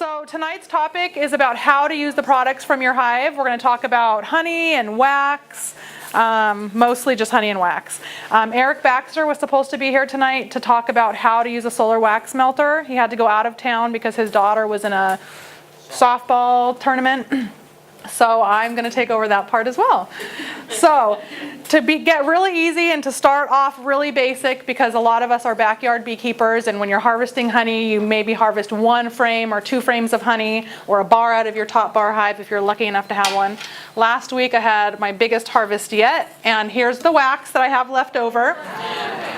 So tonight's topic is about how to use the products from your hive. We're going to talk about honey and wax, mostly just honey and wax. Eric Baxter was supposed to be here tonight to talk about how to use a solar wax melter. He had to go out of town because his daughter was in a softball tournament. So I'm going to take over that part as well. So to get really easy and to start off really basic, because a lot of us are backyard beekeepers, and when you're harvesting honey, you maybe harvest 1 frame or 2 frames of honey, or a bar out of your top bar hive if you're lucky enough to have one. Last week I had my biggest harvest yet, and here's the wax that I have left over.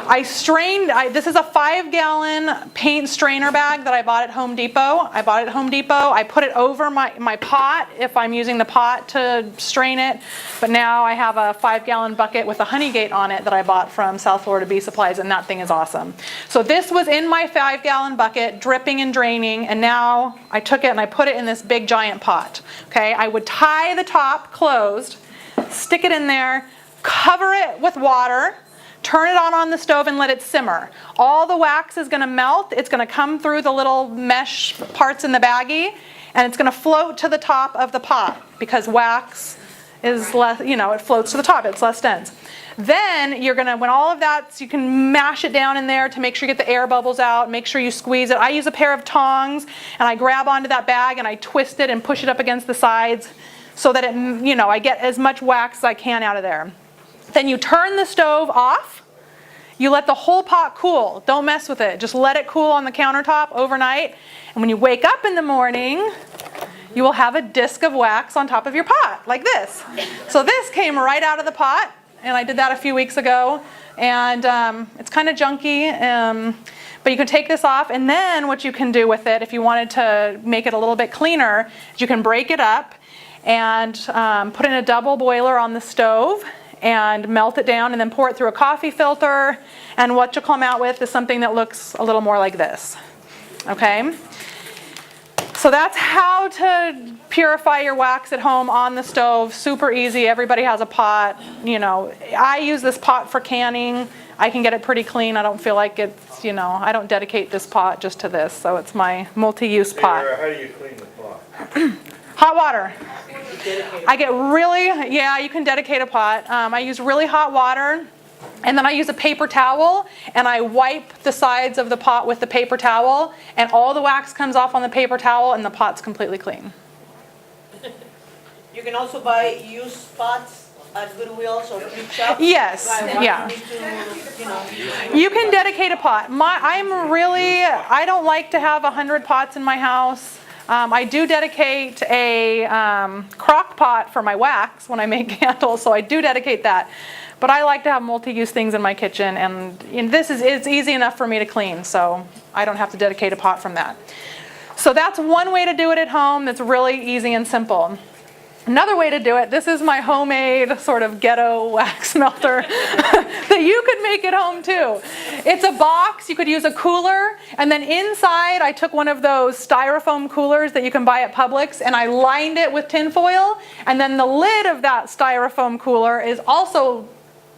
I strained, this is a 5-gallon paint strainer bag that I bought at Home Depot. I put it over my pot if I'm using the pot to strain it, but now I have a 5-gallon bucket with a honey gate on it that I bought from South Florida Bee Supplies, and that thing is awesome. So this was in my 5-gallon bucket, dripping and draining, and now I took it and I put it in this big giant pot. Okay, I would tie the top closed, stick it in there, cover it with water, turn it on the stove and let it simmer. All the wax is going to melt. It's going to come through the little mesh parts in the baggie, and it's going to float to the top of the pot because wax is less, it floats to the top. It's less dense. Then you're going to, when all of that, so you can mash it down in there to make sure you get the air bubbles out, make sure you squeeze it. I use a pair of tongs, and I grab onto that bag and I twist it and push it up against the sides so that it, I get as much wax as I can out of there. Then you turn the stove off. You let the whole pot cool. Don't mess with it. Just let it cool on the countertop overnight. And when you wake up in the morning, you will have a disc of wax on top of your pot, like this. So this came right out of the pot, and I did that a few weeks ago. And it's kind of junky, but you can take this off. And then what you can do with it, if you wanted to make it a little bit cleaner, is you can break it up and put it in a double boiler on the stove and melt it down and then pour it through a coffee filter, and what you'll come out with is something that looks a little more like this. Okay? So that's how to purify your wax at home on the stove. Super easy. Everybody has a pot. I use this pot for canning. I can get it pretty clean. I don't feel like it's, I don't dedicate this pot just to this, so it's my multi-use pot. How do you clean the pot? Hot water. I get you can dedicate a pot. I use really hot water, and then I use a paper towel, and I wipe the sides of the pot with the paper towel, and all the wax comes off on the paper towel, and the pot's completely clean. You can also buy used pots at Goodwill's or thrift shops. Yes, yeah. You can dedicate a pot. I don't like to have 100 pots in my house. I do dedicate a crock pot for my wax when I make candles, so I do dedicate that. But I like to have multi-use things in my kitchen, and it's easy enough for me to clean, so I don't have to dedicate a pot from that. So that's one way to do it at home that's really easy and simple. Another way to do it, this is my homemade sort of ghetto wax melter that you could make at home too. It's a box, you could use a cooler, and then inside I took one of those styrofoam coolers that you can buy at Publix, and I lined it with tin foil, and then the lid of that styrofoam cooler is also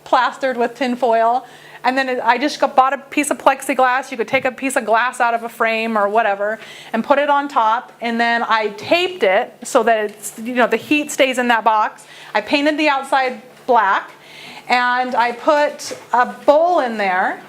plastered with tin foil. And then I just bought a piece of plexiglass. You could take a piece of glass out of a frame or whatever and put it on top. And then I taped it so that it's, the heat stays in that box. I painted the outside black. And I put a bowl in there.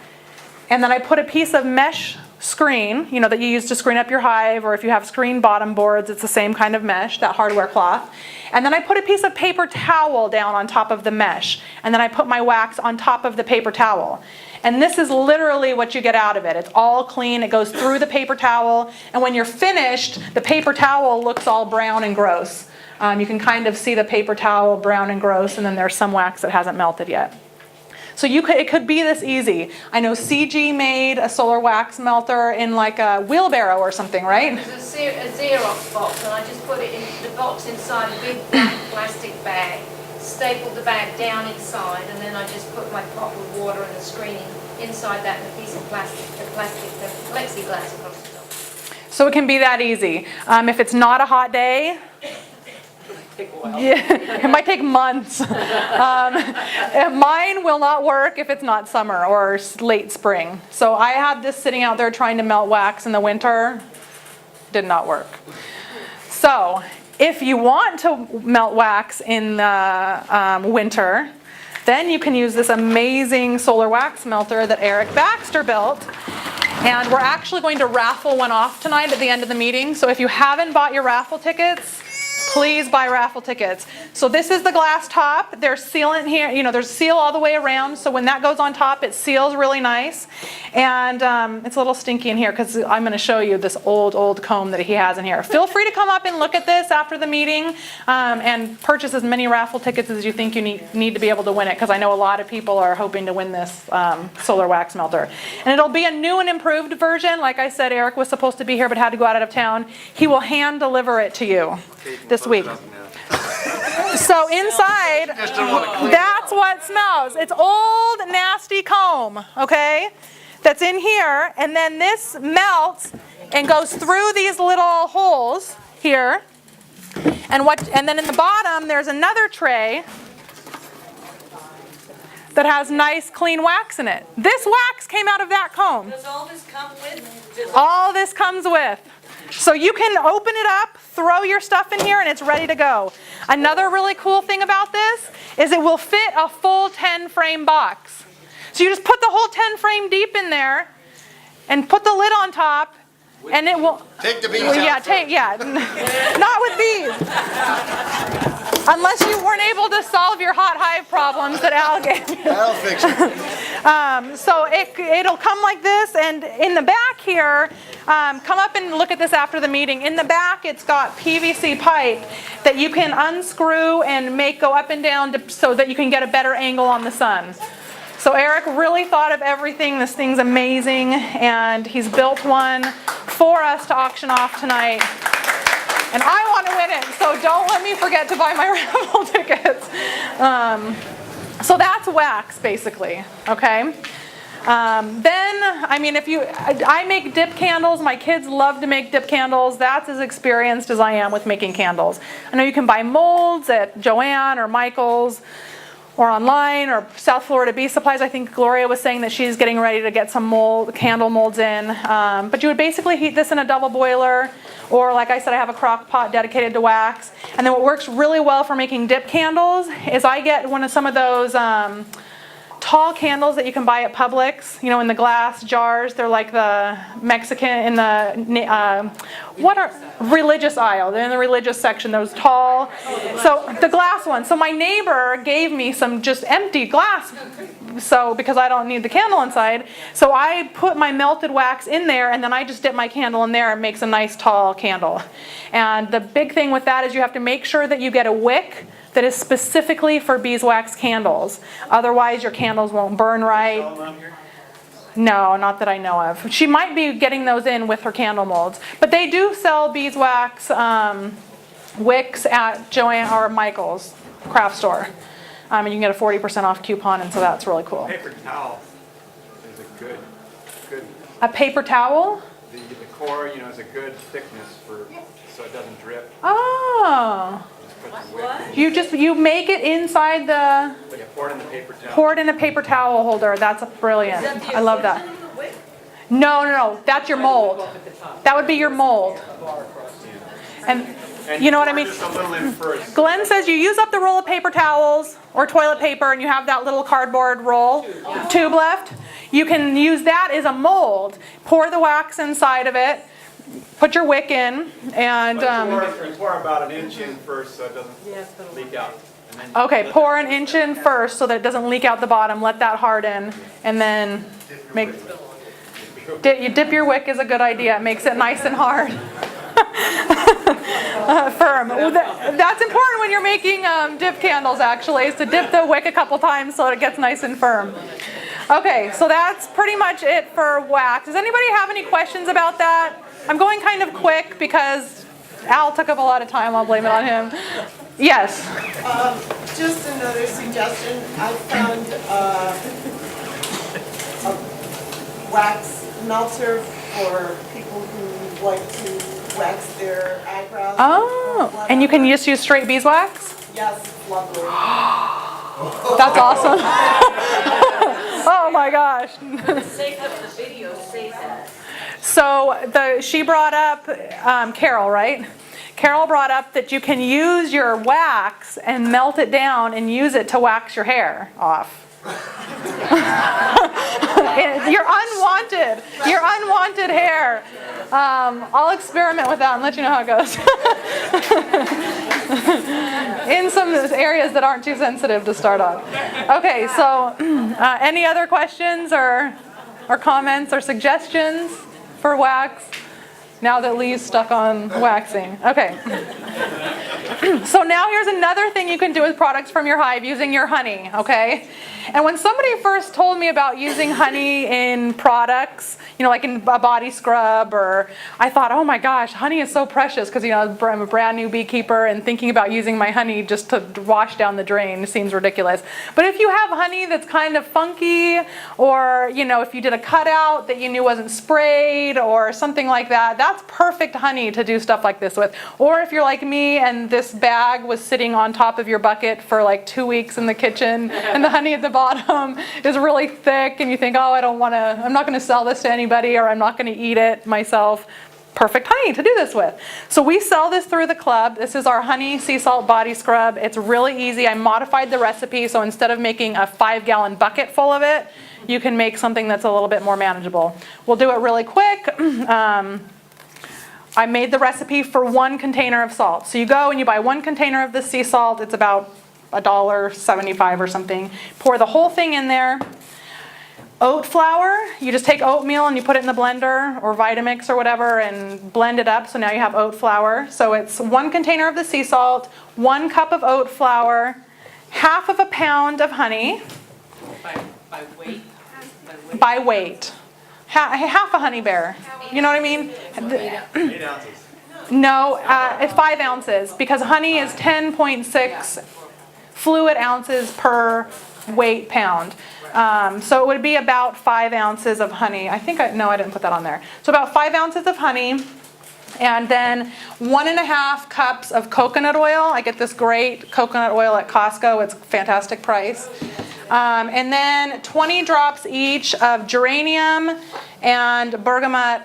And then I put a piece of mesh screen, that you use to screen up your hive. Or if you have screen bottom boards, it's the same kind of mesh, that hardware cloth. And then I put a piece of paper towel down on top of the mesh. And then I put my wax on top of the paper towel. And this is literally what you get out of it. It's all clean. It goes through the paper towel. And when you're finished, the paper towel looks all brown and gross. You can kind of see the paper towel brown and gross, and then there's some wax that hasn't melted yet. So it could be this easy. I know CG made a solar wax melter in like a wheelbarrow or something, right? It was a Xerox box, and I just put it in the box inside a big black plastic bag, stapled the bag down inside, and then I just put my pot with water and the screening inside that and a piece of the plexiglass across the top. So it can be that easy. If it's not a hot day, yeah, it might take months. Mine will not work if it's not summer or late spring. So I had this sitting out there trying to melt wax in the winter. did not work. So if you want to melt wax in the winter, then you can use this amazing solar wax melter that Eric Baxter built. And we're actually going to raffle one off tonight at the end of the meeting. So if you haven't bought your raffle tickets, please buy raffle tickets. So this is the glass top. There's sealant here. You know, there's seal all the way around. So when that goes on top, it seals really nice. And it's a little stinky in here because I'm going to show you this old comb that he has in here. Feel free to come up and look at this after the meeting and purchase as many raffle tickets as you think you need to be able to win it, because I know a lot of people are hoping to win this solar wax melter. And it'll be a new and improved version. Like I said, Eric was supposed to be here but had to go out of town. He will hand deliver it to you this week. So inside, that's what smells. It's old, nasty comb, okay, that's in here. And then this melts and goes through these little holes here. And then in the bottom, there's another tray that has nice, clean wax in it. This wax came out of that comb. Does all this come with? All this comes with. So you can open it up, throw your stuff in here, and it's ready to go. Another really cool thing about this is it will fit a full 10 frame box. So you just put the whole 10 frame deep in there and put the lid on top, and it will... Take the bees out. Not with bees. Unless you weren't able to solve your hot hive problems that Al gave you. That'll fix it. So it'll come like this, and in the back here, come up and look at this after the meeting. In the back, it's got PVC pipe that you can unscrew and make go up and down so that you can get a better angle on the sun. So Eric really thought of everything. This thing's amazing, and he's built one for us to auction off tonight. And I want to win it, so don't let me forget to buy my raffle tickets. So that's wax, basically, okay? Then, I mean, I make dip candles. My kids love to make dip candles. That's as experienced as I am with making candles. I know you can buy molds at Joann or Michael's or online or South Florida Bee Supplies. I think Gloria was saying that she's getting ready to get some candle molds in. But you would basically heat this in a double boiler, or like I said, I have a crock pot dedicated to wax. And then what works really well for making dip candles is I get some of those tall candles that you can buy at Publix, you know, in the glass jars. They're like the Mexican in the religious aisle. They're in the religious section. Those tall, so the glass ones. So my neighbor gave me some just empty glass. So because I don't need the candle inside, so I put my melted wax in there, and then I just dip my candle in there. It makes a nice tall candle. And the big thing with that is you have to make sure that you get a wick that is specifically for beeswax candles. Otherwise, your candles won't burn right. No, not that I know of. She might be getting those in with her candle molds. But they do sell beeswax wicks at Joann or Michael's craft store. And you can get a 40% off coupon, and so that's really cool. Paper towel is a good. A paper towel? The core, you know, is a good thickness so it doesn't drip. Oh. You make it inside the... Yeah, pour it in the paper towel. Pour it in a paper towel holder. That's brilliant. I love that. No. That's your mold. That would be your mold. And you know what I mean? Just a little in first. Glenn says you use up the roll of paper towels or toilet paper, and you have that little cardboard roll tube left. You can use that as a mold. Pour the wax inside of it. Put your wick in, and pour about an inch in first so it doesn't leak out. okay, pour an inch in first so that it doesn't leak out the bottom. Let that harden, and then you dip your wick is a good idea. It makes it nice and hard. Firm. That's important when you're making dip candles, actually, is to dip the wick a couple times so it gets nice and firm. Okay, so that's pretty much it for wax. Does anybody have any questions about that? I'm going kind of quick because Al took up a lot of time. I'll blame it on him. Yes? Just another suggestion. I found a wax melter for people who like to wax their eyebrows. Oh, and you can just use straight beeswax? Yes, lovely. That's awesome. Oh my gosh. So she brought up, Carol, right? Carol brought up that you can use your wax and melt it down and use it to wax your hair off. Your unwanted hair. I'll experiment with that and let you know how it goes. In some areas that aren't too sensitive to start off. Okay, so any other questions or comments or suggestions for wax? Now that Lee's stuck on waxing. Okay. So now here's another thing you can do with products from your hive using your honey, okay? And when somebody first told me about using honey in products, like in a body scrub, or I thought, oh my gosh, honey is so precious because, I'm a brand new beekeeper and thinking about using my honey just to wash down the drain seems ridiculous. But if you have honey that's kind of funky, or, if you did a cutout that you knew wasn't sprayed or something like that, that's perfect honey to do stuff like this with. Or if you're like me and this bag was sitting on top of your bucket for like 2 weeks in the kitchen and the honey at the bottom is really thick and you think, oh, I'm not going to sell this to anybody, or I'm not going to eat it myself. Perfect honey to do this with. So we sell this through the club. This is our honey sea salt body scrub. It's really easy. I modified the recipe, so instead of making a 5-gallon bucket full of it, you can make something that's a little bit more manageable. We'll do it really quick. I made the recipe for 1 container of salt. So you go and you buy 1 container of the sea salt. It's about $1.75 or something. Pour the whole thing in there. Oat flour, you just take oatmeal and you put it in the blender or Vitamix or whatever and blend it up. So now you have oat flour. So it's 1 container of the sea salt, 1 cup of oat flour, half of a pound of honey. By weight? By weight. Half a honey bear. You know what I mean? 8 ounces. No, it's 5 ounces because honey is 10.6 fluid ounces per weight pound. So it would be about 5 ounces of honey. I didn't put that on there. So about 5 ounces of honey, and then 1.5 cups of coconut oil. I get this great coconut oil at Costco. It's a fantastic price. And then 20 drops each of geranium and bergamot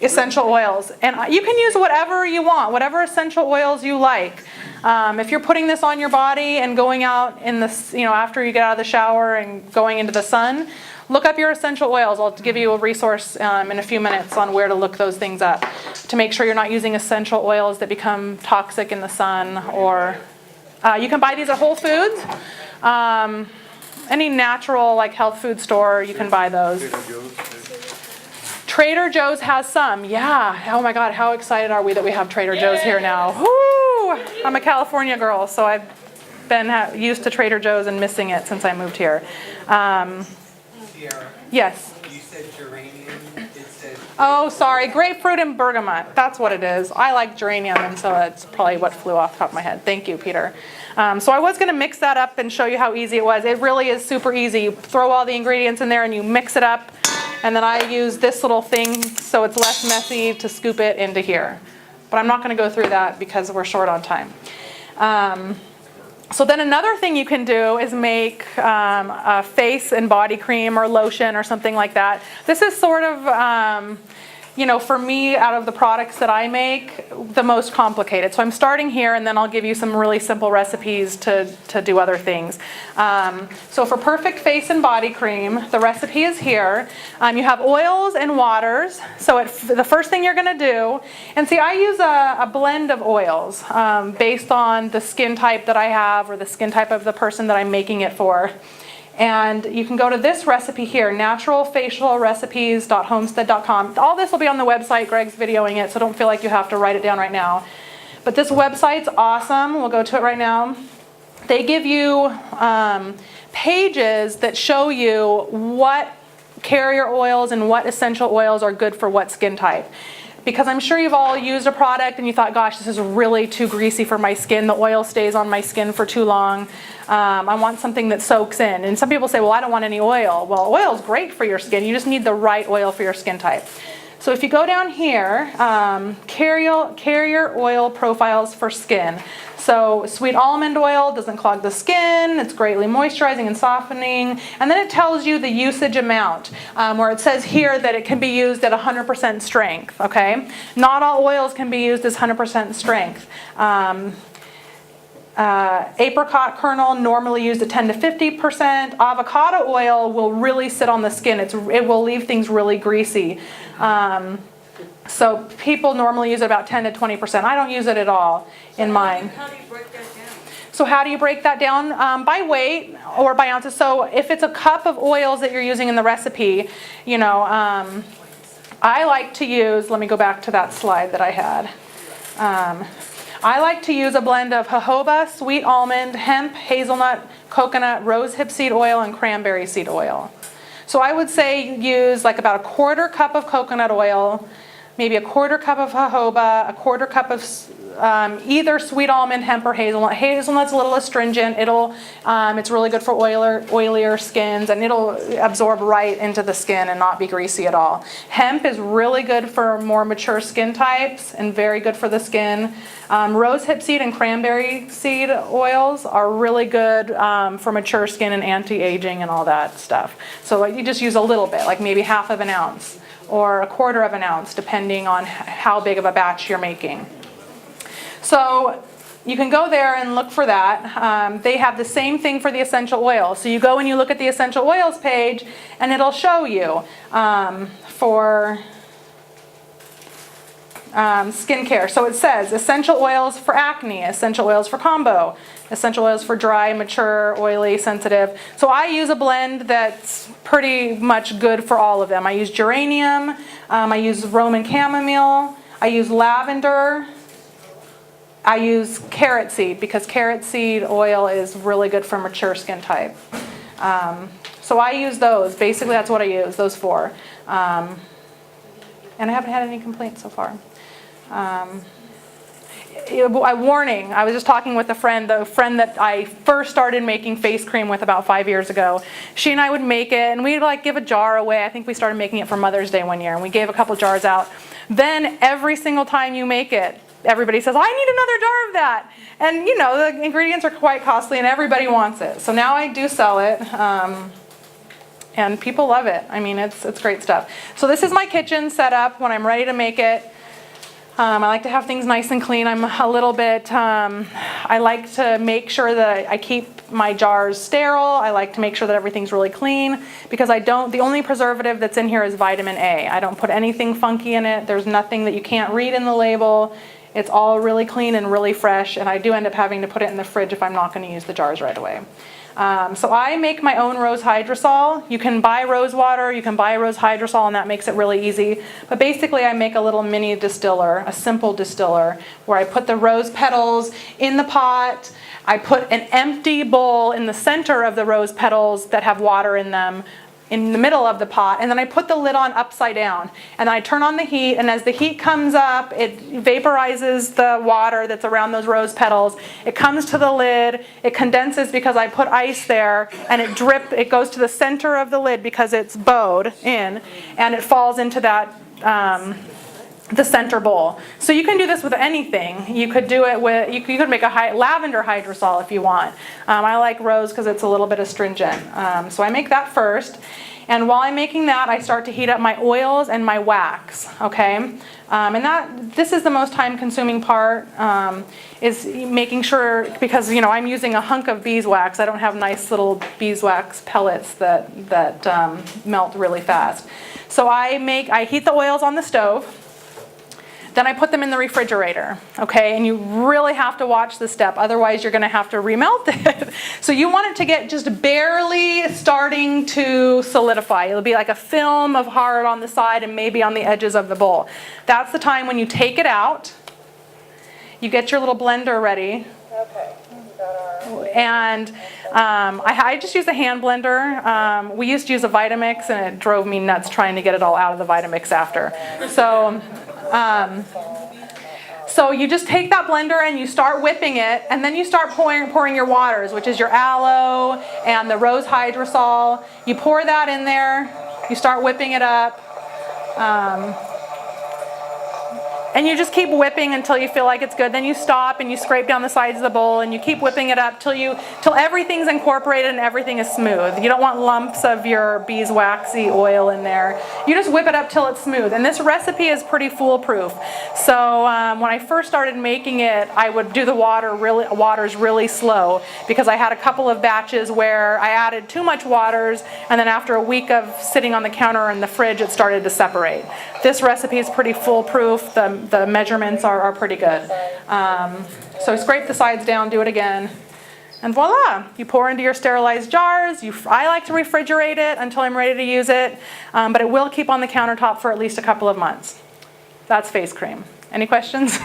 essential oils. And you can use whatever you want, whatever essential oils you like. If you're putting this on your body and going out in the, after you get out of the shower and going into the sun, look up your essential oils. I'll give you a resource in a few minutes on where to look those things up to make sure you're not using essential oils that become toxic in the sun. Or you can buy these at Whole Foods. Any natural health food store, you can buy those. Trader Joe's has some, yeah. Oh my God, how excited are we that we have Trader Joe's here now? Woo! I'm a California girl, so I've been used to Trader Joe's and missing it since I moved here. Sierra, Yes. you said geranium. It said. Oh, sorry, grapefruit and bergamot. That's what it is. I like geranium, and so that's probably what flew off the top of my head. Thank you, Peter. So I was going to mix that up and show you how easy it was. It really is super easy. You throw all the ingredients in there and you mix it up. And then I use this little thing so it's less messy to scoop it into here. But I'm not going to go through that because we're short on time. So then another thing you can do is make a face and body cream or lotion or something like that. This is sort of, for me, out of the products that I make, the most complicated. So I'm starting here, and then I'll give you some really simple recipes to do other things. So for perfect face and body cream, the recipe is here. You have oils and waters. So the first thing you're going to do, and see, I use a blend of oils based on the skin type that I have or the skin type of the person that I'm making it for. And you can go to this recipe here, naturalfacialrecipes.homestead.com. All this will be on the website. Greg's videoing it, so don't feel like you have to write it down right now. But this website's awesome. We'll go to it right now. They give you pages that show you what carrier oils and what essential oils are good for what skin type. Because I'm sure you've all used a product and you thought, gosh, this is really too greasy for my skin. The oil stays on my skin for too long. I want something that soaks in. And some people say, well, I don't want any oil. Well, oil is great for your skin. You just need the right oil for your skin type. So if you go down here, carrier oil profiles for skin. So sweet almond oil doesn't clog the skin, it's greatly moisturizing and softening, and then it tells you the usage amount, where it says here that it can be used at 100% strength, okay? Not all oils can be used as 100% strength. Apricot kernel normally used at 10 to 50%. Avocado oil will really sit on the skin. It will leave things really greasy. So people normally use it about 10 to 20%. I don't use it at all in mine. How do you break that down? So how do you break that down? By weight or by ounces. So if it's a cup of oils that you're using in the recipe, you know, I like to use, let me go back to that slide that I had. I like to use a blend of jojoba, sweet almond, hemp, hazelnut, coconut, rosehip seed oil, and cranberry seed oil. So I would say use like about a 1/4 cup of coconut oil, maybe a 1/4 cup of jojoba, a 1/4 cup of either sweet almond, hemp, or hazelnut. Hazelnut's a little astringent. It's really good for oilier skins, and it'll absorb right into the skin and not be greasy at all. Hemp is really good for more mature skin types and very good for the skin. Rosehip seed and cranberry seed oils are really good for mature skin and anti-aging and all that stuff. So you just use a little bit, like maybe 1/2 ounce or a 1/4 ounce, depending on how big of a batch you're making. So you can go there and look for that. They have the same thing for the essential oils. So you go and you look at the essential oils page, and it'll show you for skincare. So it says essential oils for acne, essential oils for combo, essential oils for dry, mature, oily, sensitive. So I use a blend that's pretty much good for all of them. I use geranium, I use Roman chamomile, I use lavender, I use carrot seed because carrot seed oil is really good for mature skin type. So I use those. Basically, that's what I use, those 4. And I haven't had any complaints so far. A warning, I was just talking with the friend that I first started making face cream with about 5 years ago. She and I would make it, and we'd like give a jar away. I think we started making it for Mother's Day one year, and we gave a couple jars out. Then every single time you make it, everybody says, I need another jar of that. And you know, the ingredients are quite costly and everybody wants it. So now I do sell it. And people love it. I mean, it's great stuff. So this is my kitchen set up when I'm ready to make it. I like to have things nice and clean. I'm a little bit, I like to make sure that I keep my jars sterile. I like to make sure that everything's really clean because the only preservative that's in here is vitamin A. I don't put anything funky in it. There's nothing that you can't read in the label. It's all really clean and really fresh, and I do end up having to put it in the fridge if I'm not going to use the jars right away. So I make my own rose hydrosol. You can buy rose water, you can buy rose hydrosol, and that makes it really easy. But basically I make a little mini distiller, a simple distiller, where I put the rose petals in the pot. I put an empty bowl in the center of the rose petals that have water in them in the middle of the pot, and then I put the lid on upside down, and I turn on the heat, and as the heat comes up, it vaporizes the water that's around those rose petals. It comes to the lid, it condenses because I put ice there, and it goes to the center of the lid because it's bowed in, and it falls into that the center bowl. So you can do this with anything. You could do it with, you could make a lavender hydrosol if you want. I like rose because it's a little bit astringent. So I make that first. And while I'm making that, I start to heat up my oils and my wax, okay? And this is the most time consuming part, is making sure, because you know, I'm using a hunk of beeswax. I don't have nice little beeswax pellets that melt really fast. So I heat the oils on the stove. Then I put them in the refrigerator, okay? And you really have to watch this step, otherwise you're gonna have to remelt it. So you want it to get just barely starting to solidify. It'll be like a film of hard on the side and maybe on the edges of the bowl. That's the time when you take it out, you get your little blender ready. Okay. And I just use a hand blender. We used to use a Vitamix, and it drove me nuts trying to get it all out of the Vitamix after. So you just take that blender and you start whipping it, and then you start pouring your waters, which is your aloe and the rose hydrosol. You pour that in there, you start whipping it up. And you just keep whipping until you feel like it's good. Then you stop and you scrape down the sides of the bowl and you keep whipping it up till everything's incorporated and everything is smooth. You don't want lumps of your beeswaxy oil in there. You just whip it up till it's smooth. And this recipe is pretty foolproof. So when I first started making it, I would do the waters really slow, because I had a couple of batches where I added too much waters, and then after a week of sitting on the counter in the fridge, it started to separate. This recipe is pretty foolproof. The measurements are pretty good. So scrape the sides down, do it again, and voila! You pour into your sterilized jars. I like to refrigerate it until I'm ready to use it, but it will keep on the countertop for at least a couple of months. That's face cream. Any questions?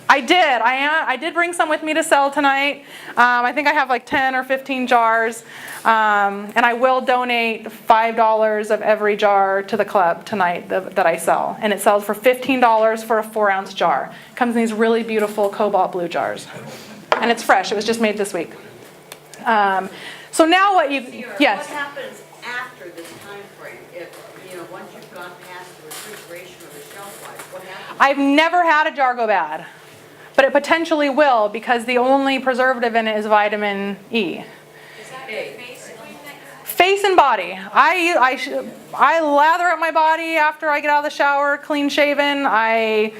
I did. I did bring some with me to sell tonight. I think I have like 10 or 15 jars. And I will donate $5 of every jar to the club tonight that I sell. And it sells for $15 for a 4-ounce jar. It comes in these really beautiful cobalt blue jars. And it's fresh. It was just made this week. So now what you... Yes? What happens after this time frame? If, once you've gone past the refrigeration or the shelf life, what happens? I've never had a jar go bad. But it potentially will, because the only preservative in it is vitamin E. Is that face cream that you have? Face and body. I lather up my body after I get out of the shower, clean shaven. I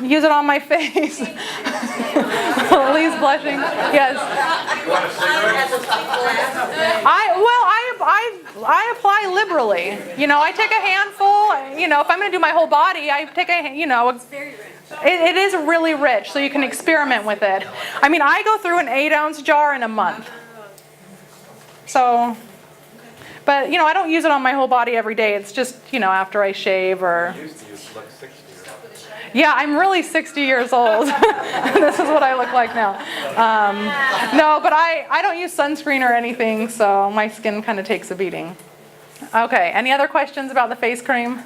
use it on my face. Lee's blushing. Yes. I apply liberally. I take a handful. If I'm going to do my whole body, I take It's very rich. It is really rich, so you can experiment with it. I go through an 8-ounce jar in a month. So, but I don't use it on my whole body every day. It's just, after I shave or... You used to use like 60, right? Yeah, I'm really 60 years old. This is what I look like now. No, but I don't use sunscreen or anything, so my skin kind of takes a beating. Okay, any other questions about the face cream?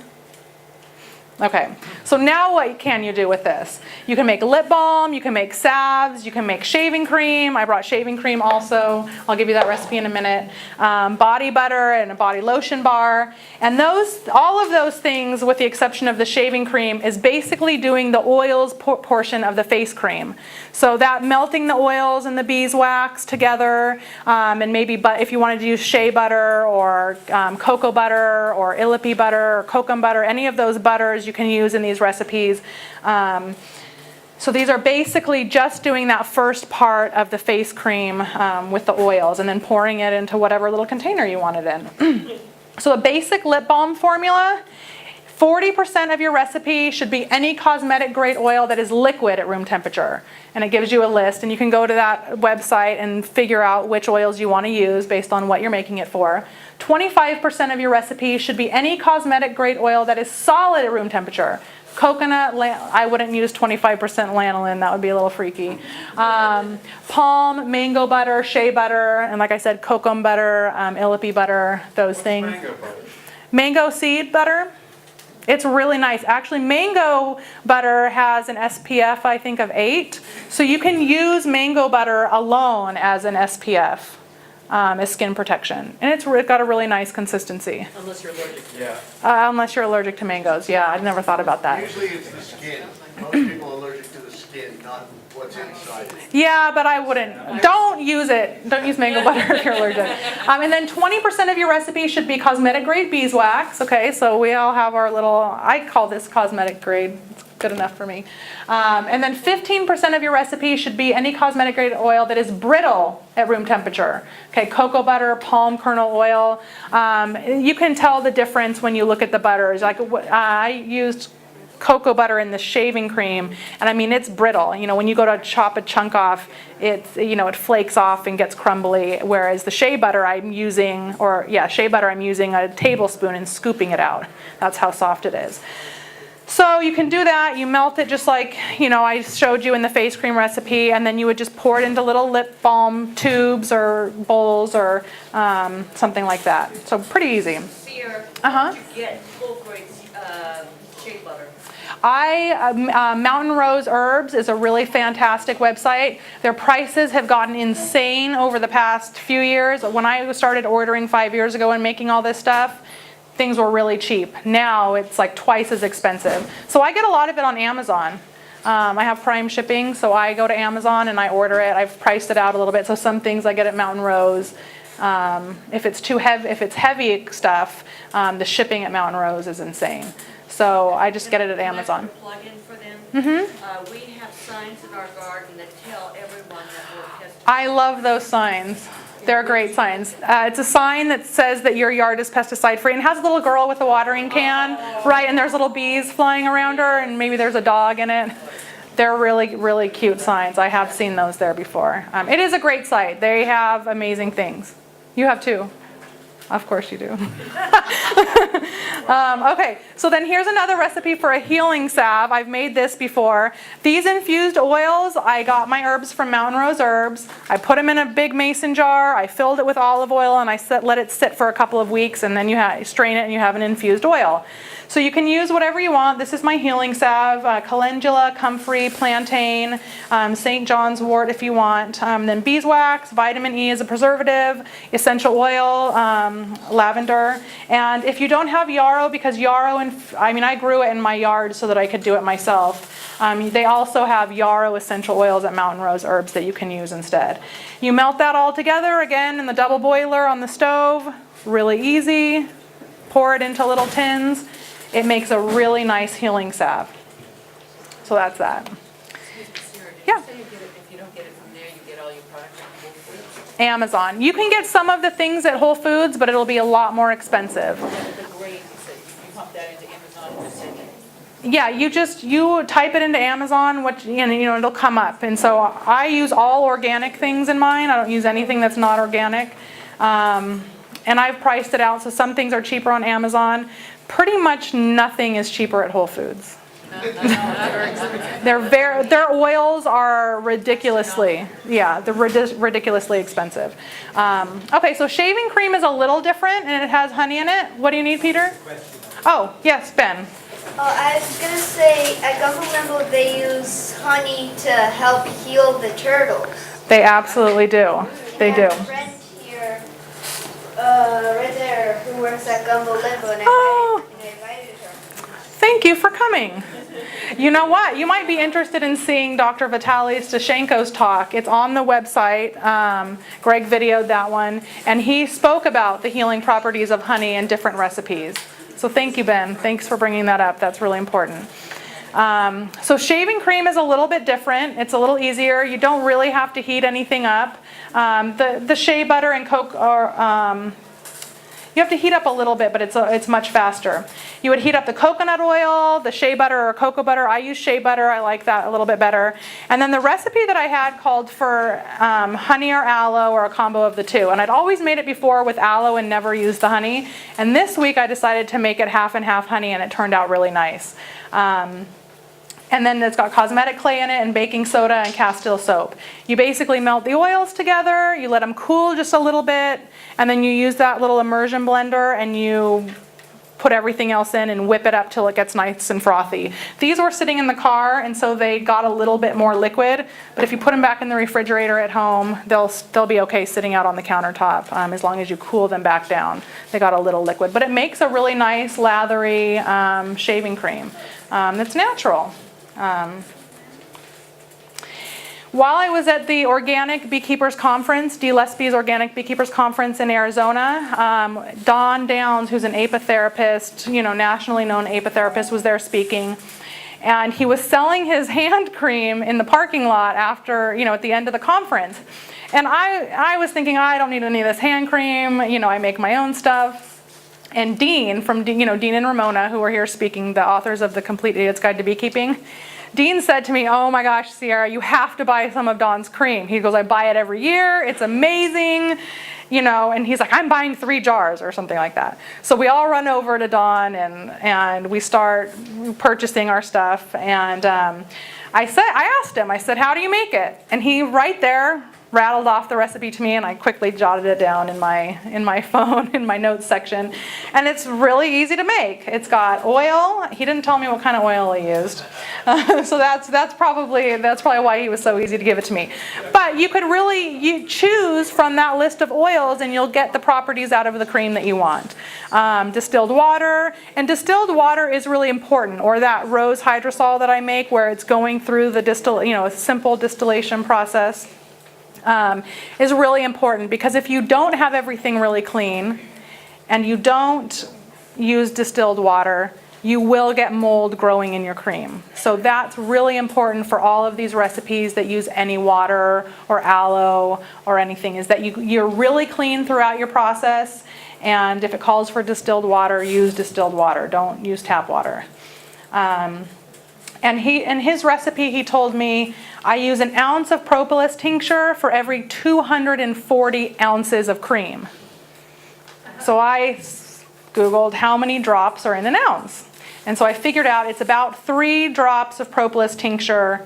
Okay, so now what can you do with this? You can make lip balm, you can make salves, you can make shaving cream. I brought shaving cream also. I'll give you that recipe in a minute. Body butter and a body lotion bar. And all of those things, with the exception of the shaving cream, is basically doing the oils portion of the face cream. So that melting the oils and the beeswax together, and maybe if you wanted to use shea butter or cocoa butter or illipi butter or kokum butter, any of those butters you can use in these recipes. So these are basically just doing that first part of the face cream with the oils, and then pouring it into whatever little container you want it in. So the basic lip balm formula, 40% of your recipe should be any cosmetic grade oil that is liquid at room temperature. And it gives you a list, and you can go to that website and figure out which oils you want to use based on what you're making it for. 25% of your recipe should be any cosmetic grade oil that is solid at room temperature. Coconut, I wouldn't use 25% lanolin, that would be a little freaky. Palm, mango butter, shea butter, and like I said, kokum butter, illipi butter, those things. Mango butter. Mango seed butter. It's really nice. Actually, mango butter has an SPF, I think, of 8. So you can use mango butter alone as an SPF, as skin protection. And it's got a really nice consistency. Unless you're allergic. Yeah. Unless you're allergic to mangoes. Yeah, I've never thought about that. Usually it's the skin. Most people are allergic to the skin, not what's inside it. Yeah, but I wouldn't. Don't use it. Don't use mango butter if you're allergic. And then 20% of your recipe should be cosmetic grade beeswax. Okay, so we all have our little, I call this cosmetic grade. It's good enough for me. And then 15% of your recipe should be any cosmetic grade oil that is brittle at room temperature. Okay, cocoa butter, palm kernel oil. You can tell the difference when you look at the butters. Like I used cocoa butter in the shaving cream, and it's brittle. When you go to chop a chunk off, it flakes off and gets crumbly, whereas the shea butter I'm using a tablespoon and scooping it out. That's how soft it is. So you can do that. You melt it just like I showed you in the face cream recipe, and then you would just pour it into little lip balm tubes or bowls or something like that. So pretty easy. Sierra, Uh-huh. to get full grade shea butter. Mountain Rose Herbs is a really fantastic website. Their prices have gotten insane over the past few years. When I started ordering 5 years ago and making all this stuff, things were really cheap. Now it's like twice as expensive. So I get a lot of it on Amazon. I have Prime shipping, so I go to Amazon and I order it. I've priced it out a little bit. So some things I get at Mountain Rose. If it's too heavy, if it's heavy stuff, the shipping at Mountain Rose is insane. So I just get it at Amazon. Can I put a plug in for them? Mm-hmm. We have signs in our garden that tell everyone that we're pesticide. I love those signs. They're great signs. It's a sign that says that your yard is pesticide free and has a little girl with a watering can, right? And there's little bees flying around her and maybe there's a dog in it. They're really, really cute signs. I have seen those there before. It is a great site. They have amazing things. You have too. Of course you do. Okay, so then here's another recipe for a healing salve. I've made this before. These infused oils, I got my herbs from Mountain Rose Herbs. I put them in a big mason jar. I filled it with olive oil and I let it sit for a couple of weeks, and then you strain it and you have an infused oil. So you can use whatever you want. This is my healing salve, calendula, comfrey, plantain, St. John's wort if you want. Then beeswax, vitamin E as a preservative, essential oil, lavender. And if you don't have yarrow, because yarrow, I grew it in my yard so that I could do it myself. They also have yarrow essential oils at Mountain Rose Herbs that you can use instead. You melt that all together again in the double boiler on the stove. Really easy. Pour it into little tins. It makes a really nice healing salve. So that's that. Excuse me, Sarah, did Yeah. you say if you don't get it from there, you get all your products from Whole Foods? Amazon. You can get some of the things at Whole Foods, but it'll be a lot more expensive. The grains, you pump that into Amazon and just send it. Yeah, you type it into Amazon, it'll come up. And so I use all organic things in mine. I don't use anything that's not organic. And I've priced it out, so some things are cheaper on Amazon. Pretty much nothing is cheaper at Whole Foods. Their oils are ridiculously expensive. Okay, so shaving cream is a little different and it has honey in it. What do you need, Peter? Oh, yes, Ben. I was going to say, at Gumbo Limbo, they use honey to help heal the turtles. They absolutely do. They I do. have a friend here, right there, who works at Gumbo Limbo, and Oh. I invited her. Thank you for coming. You know what? You might be interested in seeing Dr. Vitaly Stashenko's talk. It's on the website. Greg videoed that one. And he spoke about the healing properties of honey and different recipes. So thank you, Ben. Thanks for bringing that up. That's really important. So shaving cream is a little bit different. It's a little easier. You don't really have to heat anything up. The shea butter and you have to heat up a little bit, but it's much faster. You would heat up the coconut oil, the shea butter or cocoa butter. I use shea butter. I like that a little bit better. And then the recipe that I had called for honey or aloe or a combo of the two. And I'd always made it before with aloe and never used the honey. And this week I decided to make it half and half honey, and it turned out really nice. And then it's got cosmetic clay in it and baking soda and Castile soap. You basically melt the oils together, you let them cool just a little bit, and then you use that little immersion blender and you put everything else in and whip it up till it gets nice and frothy. These were sitting in the car, and so they got a little bit more liquid, but if you put them back in the refrigerator at home, they'll be okay sitting out on the countertop as long as you cool them back down. They got a little liquid, but it makes a really nice lathery shaving cream that's natural. While I was at the Organic Beekeepers Conference, D. Lespi's Organic Beekeepers Conference in Arizona, Don Downs, who's an apitherapist, nationally known apitherapist, was there speaking. And he was selling his hand cream in the parking lot after, at the end of the conference. And I was thinking, I don't need any of this hand cream. I make my own stuff. And Dean from, Dean and Ramona, who are here speaking, the authors of The Complete Idiot's Guide to Beekeeping, Dean said to me, oh my gosh, Sierra, you have to buy some of Don's cream. He goes, I buy it every year. It's amazing. And he's like, I'm buying 3 jars or something like that. So we all run over to Don and we start purchasing our stuff. And I asked him, how do you make it? And he right there rattled off the recipe to me, and I quickly jotted it down in my phone, in my notes section. And it's really easy to make. It's got oil. He didn't tell me what kind of oil he used. So that's probably why he was so easy to give it to me. But you could you choose from that list of oils, and you'll get the properties out of the cream that you want. Distilled water, and distilled water is really important, or that rose hydrosol that I make where it's going through the a simple distillation process, is really important, because if you don't have everything really clean and you don't use distilled water, you will get mold growing in your cream. So that's really important for all of these recipes that use any water or aloe or anything, is that you're really clean throughout your process, and if it calls for distilled water, use distilled water. Don't use tap water. And in his recipe, he told me, I use an ounce of propolis tincture for every 240 ounces of cream. So I Googled how many drops are in an ounce. And so I figured out it's about 3 drops of propolis tincture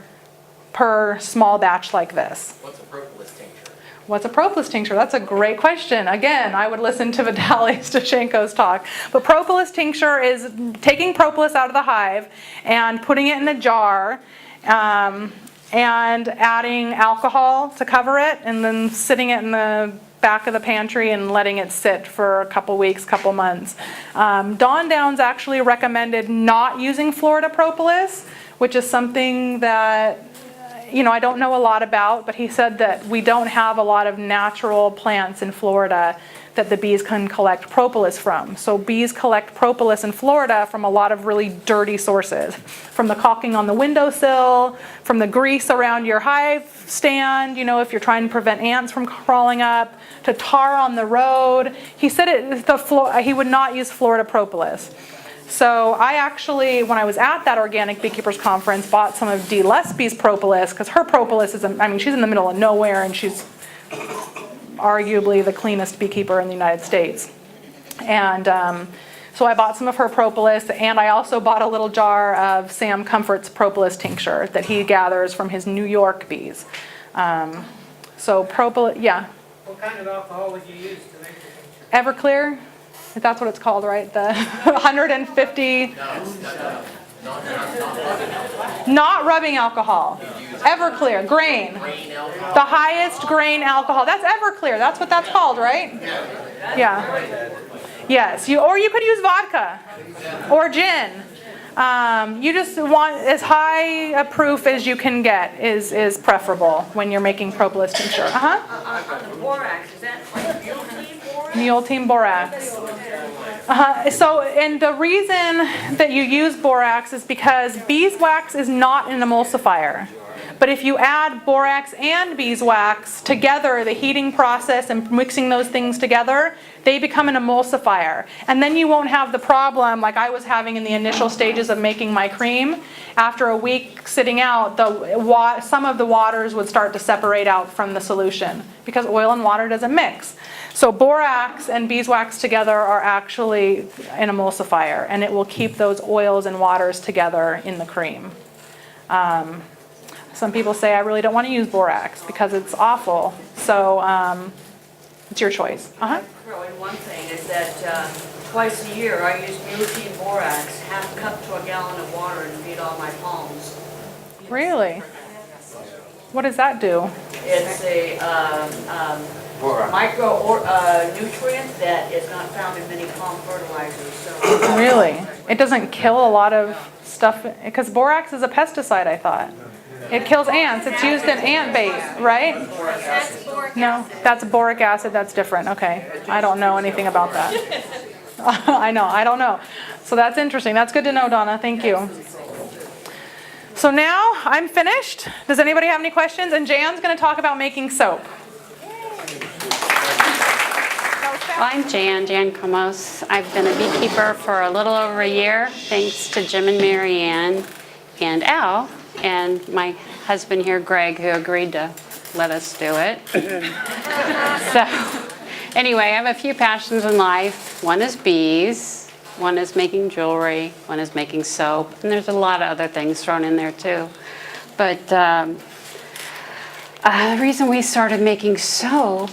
per small batch like this. What's a propolis tincture? What's a propolis tincture? That's a great question. Again, I would listen to Vitaly Stashenko's talk. But propolis tincture is taking propolis out of the hive and putting it in a jar, and adding alcohol to cover it, and then sitting it in the back of the pantry and letting it sit for a couple weeks, couple months. Don Downs actually recommended not using Florida propolis, which is something that I don't know a lot about, but he said that we don't have a lot of natural plants in Florida that the bees can collect propolis from. So bees collect propolis in Florida from a lot of really dirty sources. From the caulking on the windowsill, from the grease around your hive stand, if you're trying to prevent ants from crawling up, to tar on the road. He said he would not use Florida propolis. So I actually, when I was at that Organic Beekeepers Conference, bought some of Dee Lespi's propolis, because her propolis is, she's in the middle of nowhere, and she's arguably the cleanest beekeeper in the United States. And so I bought some of her propolis, and I also bought a little jar of Sam Comfort's propolis tincture that he gathers from his New York bees. So propolis, yeah. What kind of alcohol would you use to make the tincture? Everclear, if that's what it's called, right? The 150. Not rubbing alcohol. Everclear, grain. The highest grain alcohol. That's Everclear. That's what that's called, right? Yeah. Yes. Or you could use vodka or gin. You just want as high a proof as you can get is preferable when you're making propolis tincture. On the borax, is that like Neoteam borax. So, and the reason that you use borax is because beeswax is not an emulsifier. But if you add borax and beeswax together, the heating process and mixing those things together, they become an emulsifier. And then you won't have the problem like I was having in the initial stages of making my cream. After a week sitting out, some of the waters would start to separate out from the solution because oil and water doesn't mix. So borax and beeswax together are actually an emulsifier, and it will keep those oils and waters together in the cream. Some people say, I really don't want to use borax because it's awful. So it's your choice. Throw in one thing is that twice a year I use neoteam borax, half cup to a gallon of water, and feed all my palms. Really? What does that do? It's a micro nutrient that is not found in many palm fertilizers. So Really? It doesn't kill a lot of stuff? Because borax is a pesticide, I thought. It kills ants. It's used in ant bait, right? That's boric No, acid. that's boric acid. That's different. Okay. I don't know anything about that. I don't know. So that's interesting. That's good to know, Donna. Thank you. So now I'm finished. Does anybody have any questions? And Jan's going to talk about making soap. Well, I'm Jan Comos. I've been a beekeeper for a little over a year, thanks to Jim and Mary Ann and Al, and my husband here, Greg, who agreed to let us do it. So, anyway, I have a few passions in life. One is bees, one is making jewelry, one is making soap, and there's a lot of other things thrown in there too. But The reason we started making soap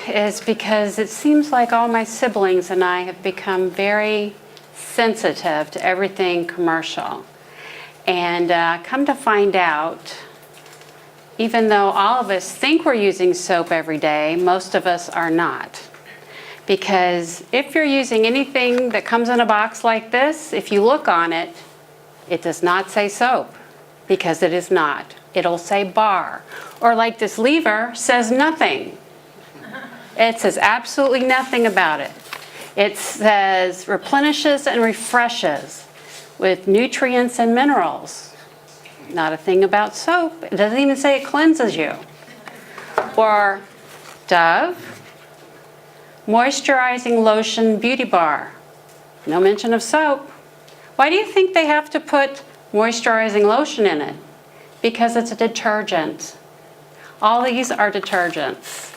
is because it seems like all my siblings and I have become very sensitive to everything commercial. And come to find out, even though all of us think we're using soap every day, most of us are not. Because if you're using anything that comes in a box like this, if you look on it, it does not say soap, because it is not. It'll say bar. Or like this lever says nothing. It says absolutely nothing about it. It says replenishes and refreshes with nutrients and minerals. Not a thing about soap. It doesn't even say it cleanses you. Or Dove Moisturizing Lotion Beauty Bar. No mention of soap. Why do you think they have to put moisturizing lotion in it? Because it's a detergent. All these are detergents.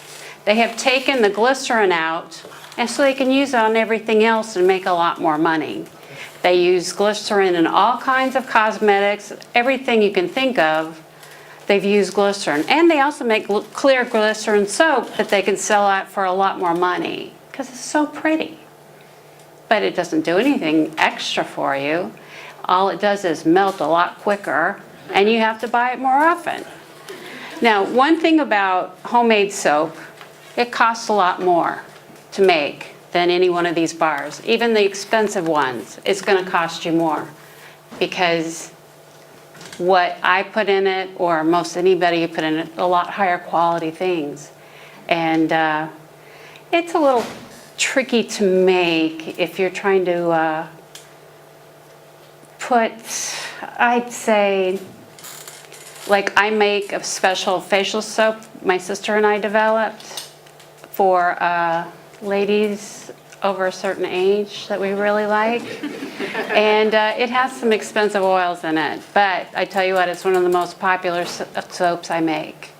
They have taken the glycerin out, and so they can use it on everything else and make a lot more money. They use glycerin in all kinds of cosmetics, everything you can think of, they've used glycerin. And they also make clear glycerin soap that they can sell out for a lot more money, because it's so pretty. But it doesn't do anything extra for you. All it does is melt a lot quicker, and you have to buy it more often. Now, one thing about homemade soap, it costs a lot more to make than any one of these bars. Even the expensive ones, it's going to cost you more, because what I put in it, or most anybody you put in it, a lot higher quality things. And it's a little tricky to make if you're trying to put, I'd say, like I make a special facial soap my sister and I developed for ladies over a certain age that we really like. And it has some expensive oils in it, but I tell you what, it's one of the most popular soaps I make.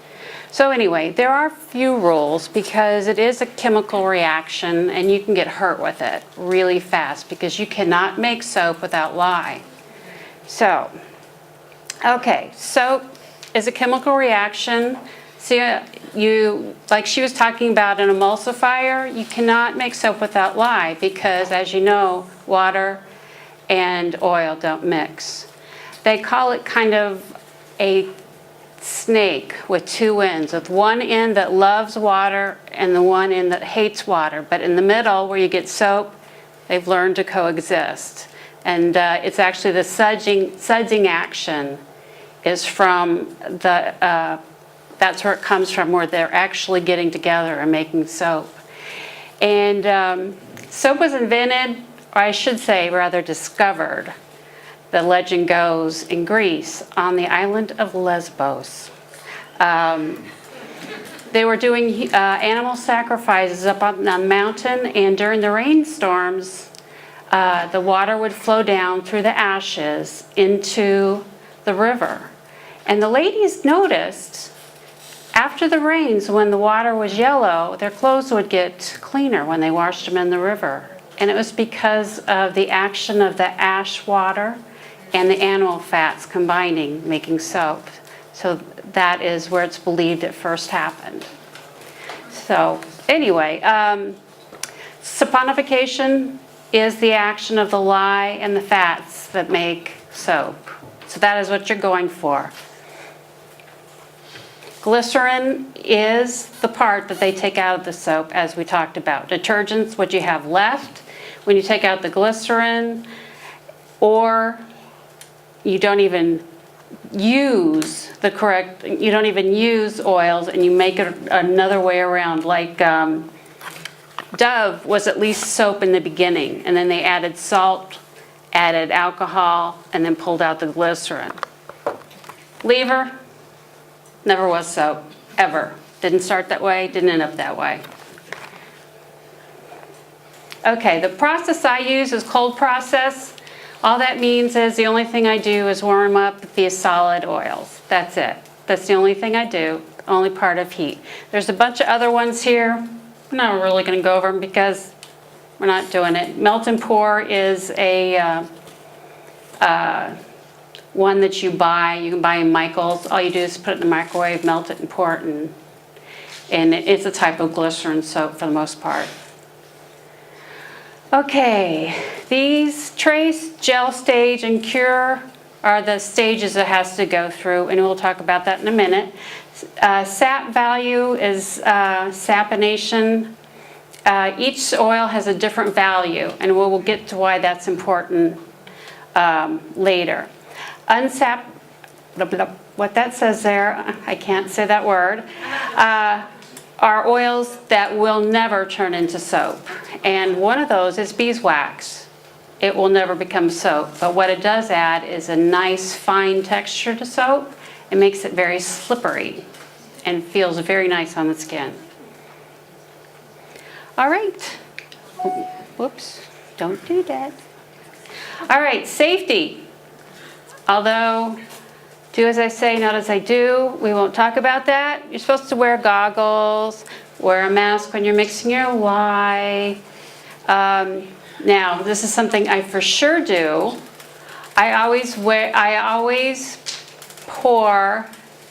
So anyway, there are few rules because it is a chemical reaction and you can get hurt with it really fast because you cannot make soap without lye. So, okay, soap is a chemical reaction. See, like she was talking about an emulsifier, you cannot make soap without lye because, as you know, water and oil don't mix. They call it kind of a snake with two ends, with one end that loves water and the one end that hates water. But in the middle, where you get soap, they've learned to coexist. And it's actually the sudsing action is from the, that's where it comes from, where they're actually getting together and making soap. And soap was invented, or I should say rather discovered, the legend goes, in Greece on the island of Lesbos. They were doing animal sacrifices up on a mountain, and during the rainstorms, the water would flow down through the ashes into the river. And the ladies noticed after the rains, when the water was yellow, their clothes would get cleaner when they washed them in the river. And it was because of the action of the ash water and the animal fats combining, making soap. So that is where it's believed it first happened. So anyway, saponification is the action of the lye and the fats that make soap. So that is what you're going for. Glycerin is the part that they take out of the soap, as we talked about. Detergents, what you have left when you take out the glycerin, or you don't even use the correct, you don't even use oils and you make it another way around. Like Dove was at least soap in the beginning, and then they added salt, added alcohol, and then pulled out the glycerin. Lever never was soap, ever. Didn't start that way, didn't end up that way. Okay, the process I use is cold process. All that means is the only thing I do is warm up the solid oils. That's it. That's the only thing I do, only part of heat. There's a bunch of other ones here. I'm not really going to go over them because we're not doing it. Melt and pour is a one that you buy. You can buy in Michael's. All you do is put it in the microwave, melt it, and pour it, and it's a type of glycerin soap for the most part. Okay, these trace, gel stage, and cure are the stages it has to go through, and we'll talk about that in a minute. Sap value is saponation. Each oil has a different value, and we'll get to why that's important later. Unsap, what that says there, I can't say that word, are oils that will never turn into soap. And one of those is beeswax. It will never become soap, but what it does add is a nice fine texture to soap. It makes it very slippery and feels very nice on the skin. All right. Whoops, don't do that. All right, safety. Although, do as I say, not as I do, we won't talk about that. You're supposed to wear goggles, wear a mask when you're mixing your lye. Now, this is something I for sure do. I always pour,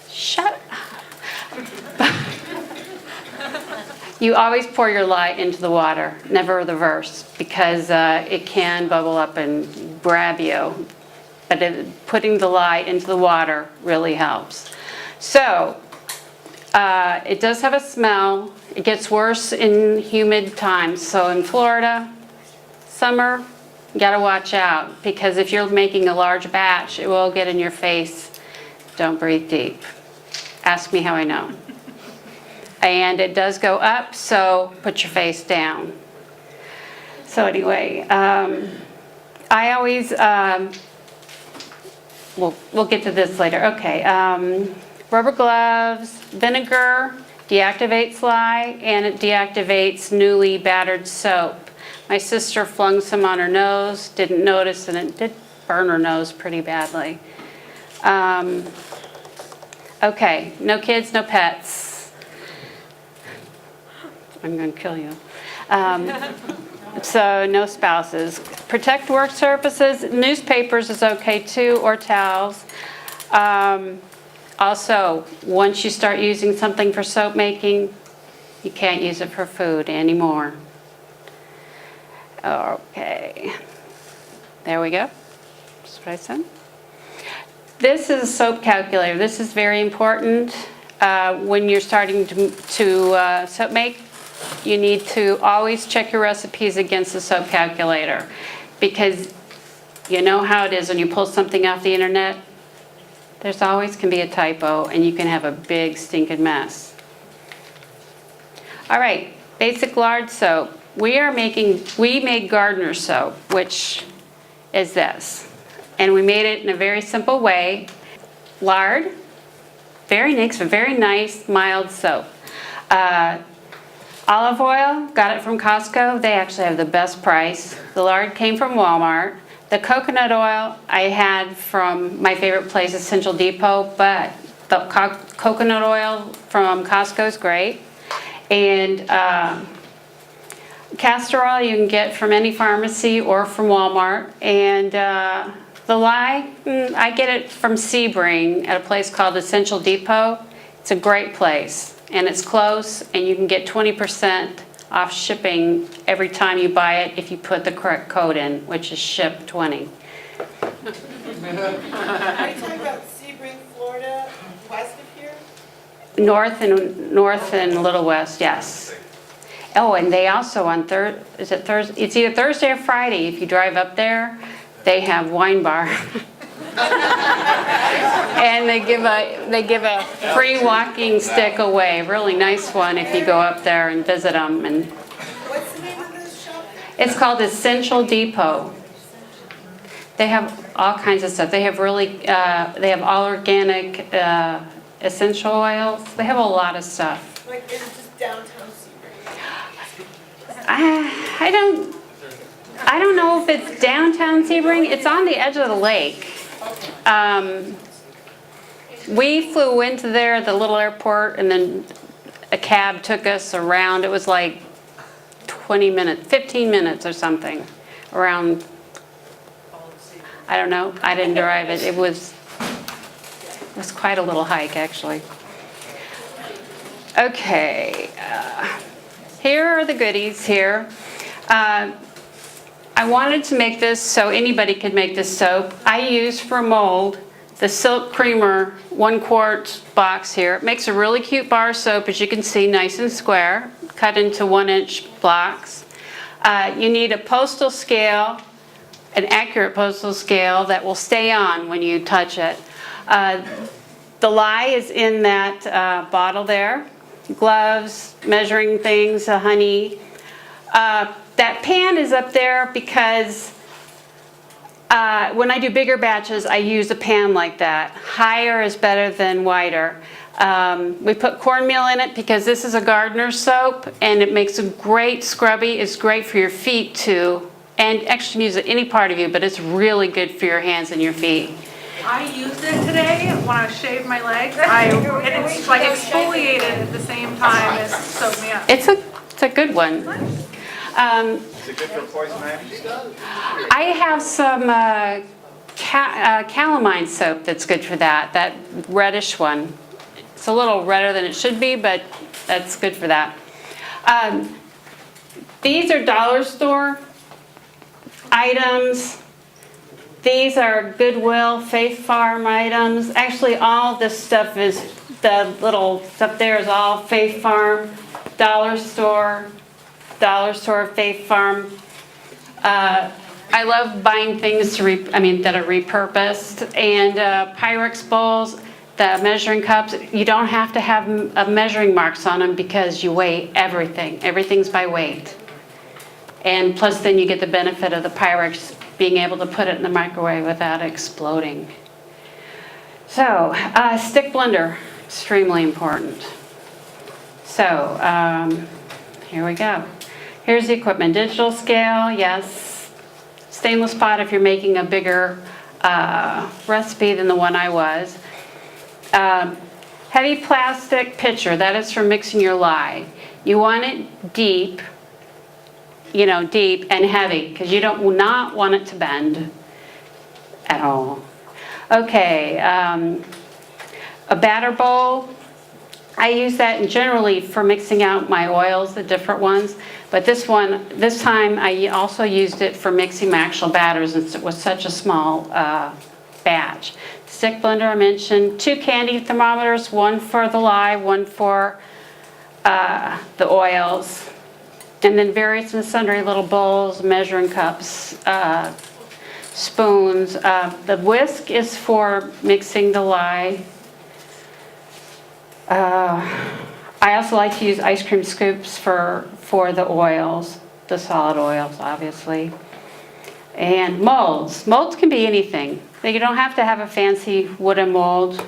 shut up. You always pour your lye into the water, never the reverse, because it can bubble up and grab you. But putting the lye into the water really helps. So, it does have a smell. It gets worse in humid times. So in Florida, summer, you gotta watch out, because if you're making a large batch, it will get in your face. Don't breathe deep. Ask me how I know. And it does go up, so put your face down. So anyway, I always, we'll get to this later. Okay, rubber gloves, vinegar deactivates lye, and it deactivates newly battered soap. My sister flung some on her nose, didn't notice, and it did burn her nose pretty badly. Okay, no kids, no pets. I'm going to kill you. So no spouses. Protect work surfaces. Newspapers is okay too, or towels. Also, once you start using something for soap making, you can't use it for food anymore. Okay. There we go. That's what I said. This is a soap calculator. This is very important. When you're starting to soap make, you need to always check your recipes against the soap calculator, because you know how it is when you pull something off the internet. There's always can be a typo, and you can have a big stinking mess. All right, basic lard soap. We made gardener soap, which is this, and we made it in a very simple way. Lard, very nice mild soap. Olive oil, got it from Costco. They actually have the best price. The lard came from Walmart. The coconut oil I had from my favorite place, Essential Depot, but the coconut oil from Costco is great. And castor oil you can get from any pharmacy or from Walmart. And the lye, I get it from Sebring at a place called Essential Depot. It's a great place. And it's close, and you can get 20% off shipping every time you buy it if you put the correct code in, which is SHIP20. Are you talking about Sebring, Florida, west of here? North and a little west, yes. Oh, and they also on Thursday, it's either Thursday or Friday, if you drive up there, they have wine bar. And they give a free walking stick away, a really nice one if you go up there and visit them. And What's the name of this shop? it's called Essential Depot. They have all kinds of stuff. They have they have all organic essential oils. They have a lot of stuff. Like, is it just downtown Sebring? I don't know if it's downtown Sebring. It's on the edge of the lake. We flew into there at the little airport, and then a cab took us around. It was like 20 minutes, 15 minutes or something around I don't know, I didn't drive it. It was quite a little hike, actually. Okay, here are the goodies here. I wanted to make this so anybody could make this soap. I use for mold the Silk Creamer 1 quart box here. It makes a really cute bar soap, as you can see, nice and square, cut into 1-inch blocks. You need a postal scale, an accurate postal scale that will stay on when you touch it. The lye is in that bottle there. Gloves, measuring things, honey. That pan is up there because when I do bigger batches, I use a pan like that. Higher is better than wider. We put cornmeal in it because this is a gardener's soap and it makes a great scrubby. It's great for your feet too. And actually use it any part of you, but it's really good for your hands and your feet. I used it today when I shaved my legs. And it's like exfoliated at the same time as soaked me up. It's a good one. Is it good for poison ivy? I have some calamine soap that's good for that reddish one. It's a little redder than it should be, but that's good for that. These are dollar store items. These are Goodwill, Faith Farm items. Actually, all this stuff is, the little stuff there is all Faith Farm, dollar store, Faith Farm. I love buying things that are repurposed. And Pyrex bowls, the measuring cups, you don't have to have measuring marks on them because you weigh everything. Everything's by weight. And plus then you get the benefit of the Pyrex being able to put it in the microwave without exploding. So, stick blender, extremely important. So, here we go. Here's the equipment. Digital scale, yes. Stainless pot if you're making a bigger recipe than the one I was. Heavy plastic pitcher, that is for mixing your lye. You want it deep, deep and heavy, because you will not want it to bend at all. Okay, a batter bowl. I use that generally for mixing out my oils, the different ones. But this time I also used it for mixing my actual batters, since it was such a small batch. Stick blender I mentioned. 2 candy thermometers, one for the lye, one for the oils. And then various and sundry little bowls, measuring cups, spoons. The whisk is for mixing the lye. I also like to use ice cream scoops for the oils, the solid oils, obviously. And molds. Molds can be anything. You don't have to have a fancy wooden mold.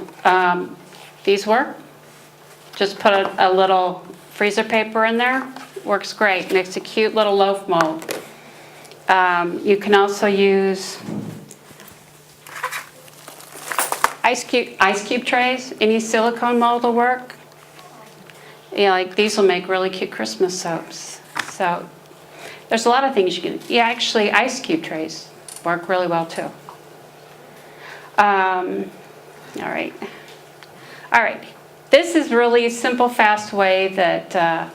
These work. Just put a little freezer paper in there. Works great. Makes a cute little loaf mold. You can also use ice cube trays. Any silicone mold will work. Yeah, like these will make really cute Christmas soaps. So there's a lot of things you can. Yeah, actually, ice cube trays work really well too. All right. This is really a simple, fast way that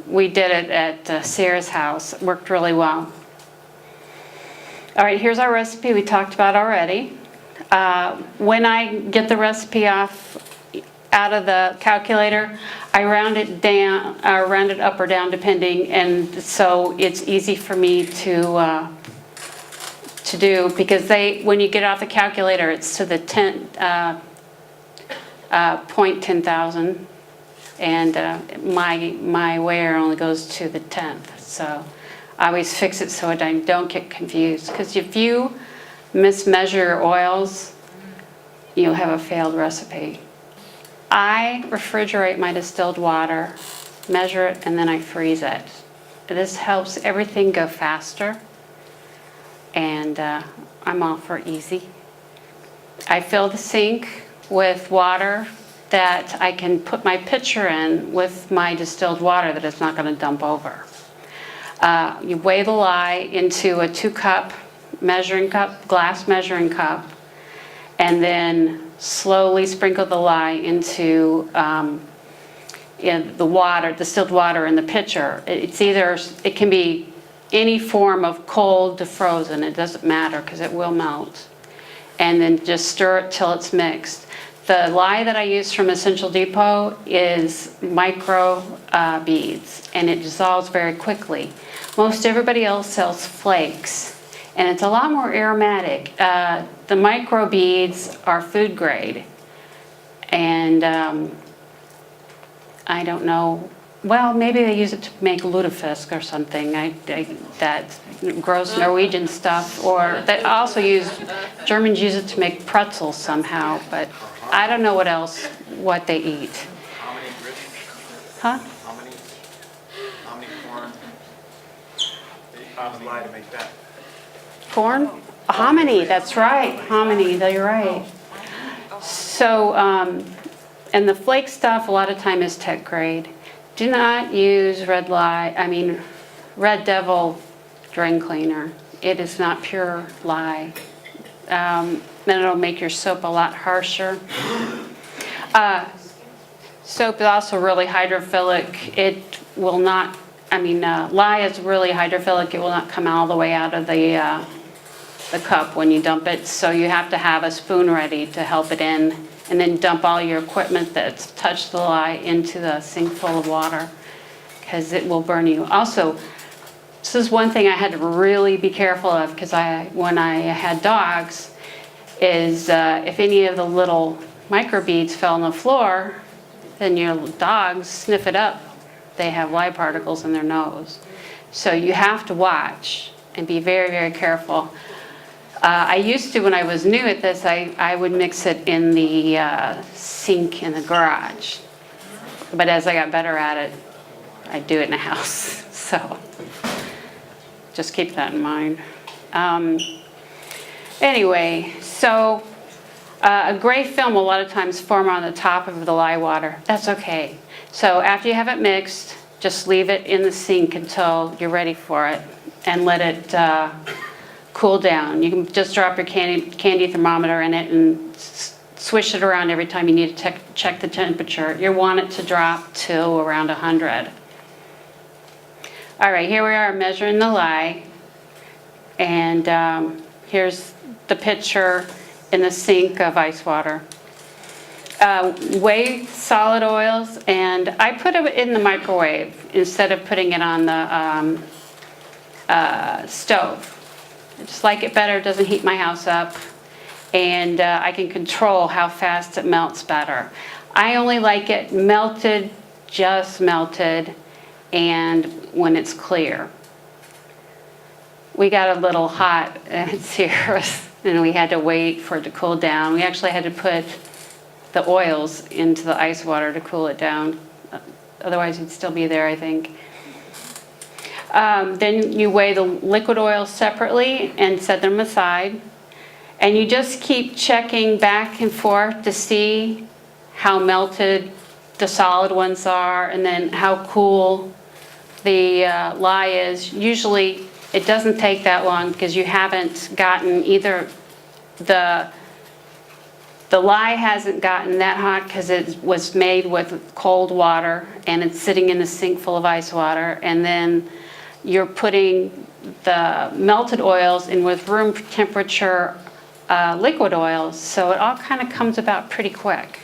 we did it at Sarah's house. It worked really well. All right, here's our recipe we talked about already. When I get the recipe out of the calculator, I round it down, round it up or down depending, and so it's easy for me to do, because when you get off the calculator, it's to the 0.10,000, and my weigher only goes to the 10th. So I always fix it so I don't get confused, because if you mismeasure your oils, you'll have a failed recipe. I refrigerate my distilled water, measure it, and then I freeze it. This helps everything go faster, and I'm all for easy. I fill the sink with water that I can put my pitcher in with my distilled water that it's not going to dump over. You weigh the lye into a 2-cup measuring cup, glass measuring cup, and then slowly sprinkle the lye into the water, distilled water in the pitcher. It can be any form of cold to frozen, it doesn't matter because it will melt. And then just stir it till it's mixed. The lye that I use from Essential Depot is micro beads, and it dissolves very quickly. Most everybody else sells flakes, and it's a lot more aromatic. The micro beads are food grade, and I don't know, well, maybe they use it to make lutefisk or something, that gross Norwegian stuff, or they also Germans use it to make pretzels somehow, but I don't know what they eat. How many grits? Huh? How many corn? 8 pounds of lye to make that. Corn? Hominy, that's right, hominy, you're right. So, and the flake stuff a lot of time is tech grade. Do not use Red Devil drain cleaner. It is not pure lye. Then it'll make your soap a lot harsher. Soap is also really hydrophilic. It will not, lye is really hydrophilic. It will not come all the way out of the cup when you dump it. So you have to have a spoon ready to help it in, and then dump all your equipment that's touched the lye into the sink full of water, because it will burn you. Also, this is one thing I had to really be careful of, because when I had dogs, is if any of the little microbeads fell on the floor, then your dogs sniff it up. They have lye particles in their nose. So you have to watch and be very, very careful. I used to, when I was new at this, I would mix it in the sink in the garage. But as I got better at it, I do it in the house. So just keep that in mind. Anyway, so a gray film a lot of times form on the top of the lye water. That's okay. So after you have it mixed, just leave it in the sink until you're ready for it, and let it cool down. You can just drop your candy thermometer in it and swish it around every time you need to check the temperature. You want it to drop to around 100. All right, here we are measuring the lye, and here's the pitcher in the sink of ice water. Weigh solid oils, and I put it in the microwave instead of putting it on the stove. I just like it better, it doesn't heat my house up, and I can control how fast it melts better. I only like it melted, just melted, and when it's clear. We got a little hot at Sierra's, and we had to wait for it to cool down. We actually had to put the oils into the ice water to cool it down. Otherwise, it'd still be there, I think. Then you weigh the liquid oils separately and set them aside. And you just keep checking back and forth to see how melted the solid ones are, and then how cool the lye is. Usually it doesn't take that long, because you haven't gotten either the lye hasn't gotten that hot because it was made with cold water and it's sitting in a sink full of ice water, and then you're putting the melted oils in with room temperature liquid oils, so it all kind of comes about pretty quick.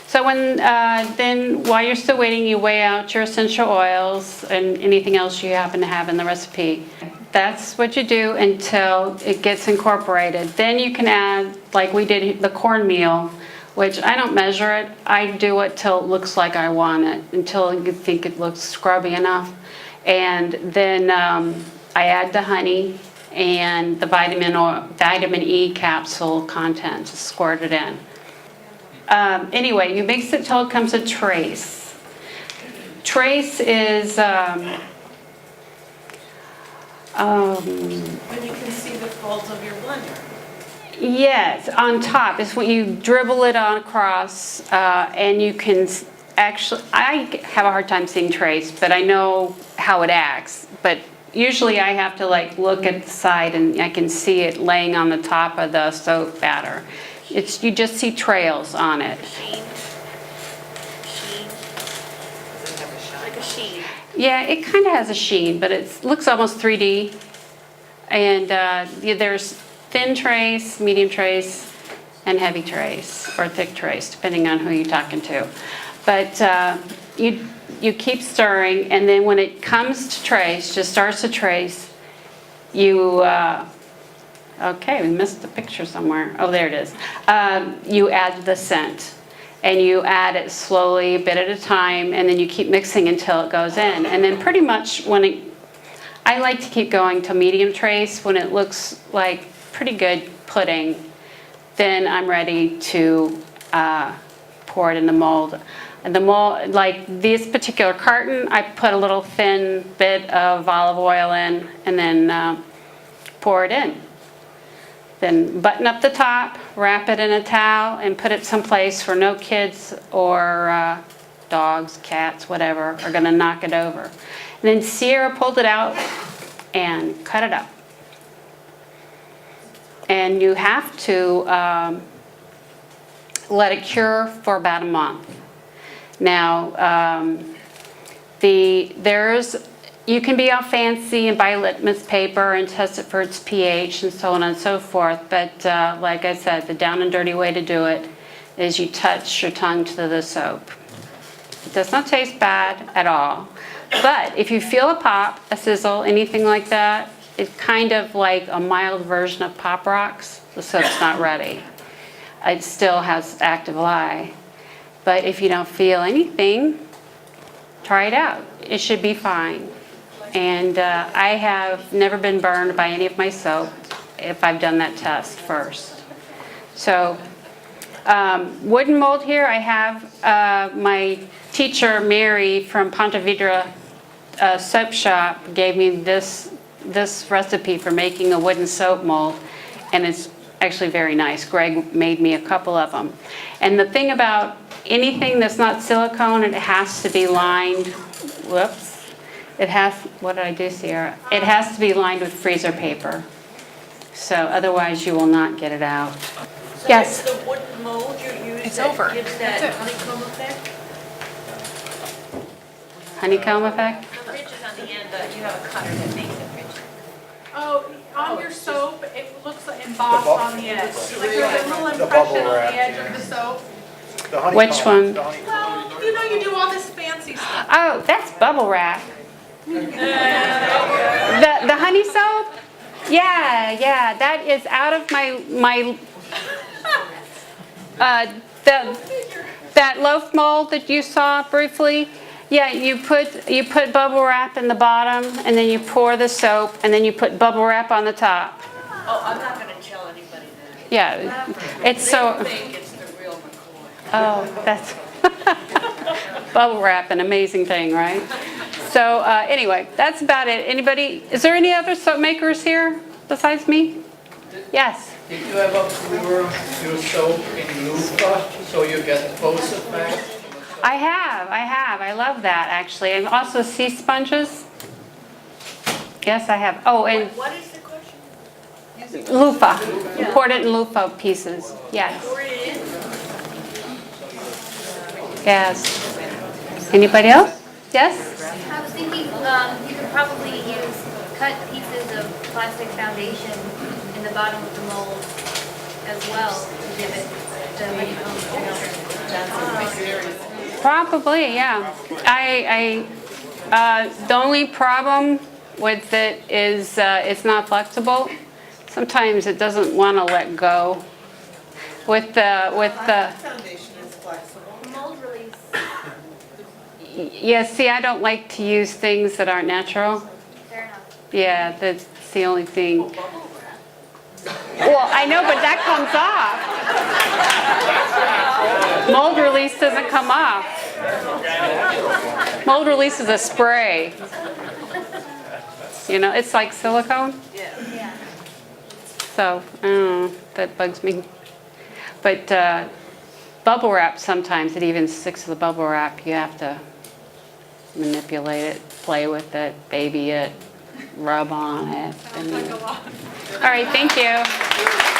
So then while you're still waiting, you weigh out your essential oils and anything else you happen to have in the recipe. That's what you do until it gets incorporated. Then you can add, like we did the cornmeal, which I don't measure it. I do it till it looks like I want it, until you think it looks scrubby enough. And then I add the honey and the vitamin E capsule content, just squirt it in. Anyway, you mix it till it comes to trace. Trace is When you can see the folds of your blender. yes, on top is when you dribble it on across, and you can actually. I have a hard time seeing trace, but I know how it acts. But usually I have to like look at the side and I can see it laying on the top of the soap batter. You just see trails on it. Sheen. Like a sheen. Yeah, it kind of has a sheen, but it looks almost 3D. And yeah, there's thin trace, medium trace, and heavy trace, or thick trace, depending on who you're talking to. But you keep stirring, and then when it comes to trace, just starts to trace, you, okay, we missed the picture somewhere. Oh, there it is. You add the scent. And you add it slowly, a bit at a time, and then you keep mixing until it goes in. And then pretty much I like to keep going to medium trace. When it looks like pretty good pudding, then I'm ready to pour it in the mold. And the mold, like this particular carton, I put a little thin bit of olive oil in and then pour it in. Then button up the top, wrap it in a towel, and put it someplace where no kids or dogs, cats, whatever, are going to knock it over. And then Sierra pulled it out and cut it up. And you have to let it cure for about a month. Now, you can be all fancy and buy litmus paper and test it for its pH and so on and so forth, but like I said, the down and dirty way to do it is you touch your tongue to the soap. It does not taste bad at all, but if you feel a pop, a sizzle, anything like that, it's kind of like a mild version of Pop Rocks. The soap's not ready. It still has active lye, but if you don't feel anything, try it out. It should be fine. And I have never been burned by any of my soap if I've done that test first. So wooden mold here, I have my teacher, Mary, from Ponte Vedra soap shop, gave me this recipe for making a wooden soap mold, and it's actually very nice. Greg made me a couple of them. And the thing about anything that's not silicone, it has to be lined, whoops. What did I do, Sierra? It has to be lined with freezer paper. So otherwise you will not get it out. So Yes. it's the wooden mold you use It's that over. gives That's that it. honeycomb effect? Honeycomb effect? The ridge is on the end, but you have a cutter that makes it ridge. Oh, on your soap, it looks like embossed on the edge. Like there's a little The impression bubble on the wrap, edge yeah. of the soap. The honeycomb, Which one? the honeycomb. Well, you know you do all this fancy stuff. Oh, that's bubble wrap. The honey soap? Yeah, that is out of my that loaf mold that you saw briefly. Yeah, you put bubble wrap in the bottom, and then you pour the soap, and then you put bubble wrap on the top. Oh, I'm not gonna tell anybody that. Yeah, it's so. They think it's the real McCoy. Oh, that's bubble wrap, an amazing thing, right? So anyway, that's about it. Anybody? Is there any other soap makers here besides me? Yes. Did you ever pour your soap in loofah so you get both effects? I have. I love that, actually. And also sea sponges. Yes, I have. Oh, and What is the question? loofah. You poured it in loofah pieces. Yes. Pour it in? Yes. Anybody else? Yes? I was thinking, you could probably use cut pieces of plastic foundation in the bottom of the mold as well to give it the honeycomb texture. Probably, yeah. The only problem with it is it's not flexible. Sometimes it doesn't want to let go. With the Foundation is flexible. Mold release. yeah, see, I don't like to use things that aren't natural. Fair enough. Yeah, that's the only thing. Well, I know, but that comes off. Mold release doesn't come off. Mold release is a spray. You know, it's like silicone. Yeah. So, I don't know, that bugs me. But bubble wrap, sometimes it even sticks to the bubble wrap. You have to manipulate it, play with it, baby it. rub on it. All right, thank you.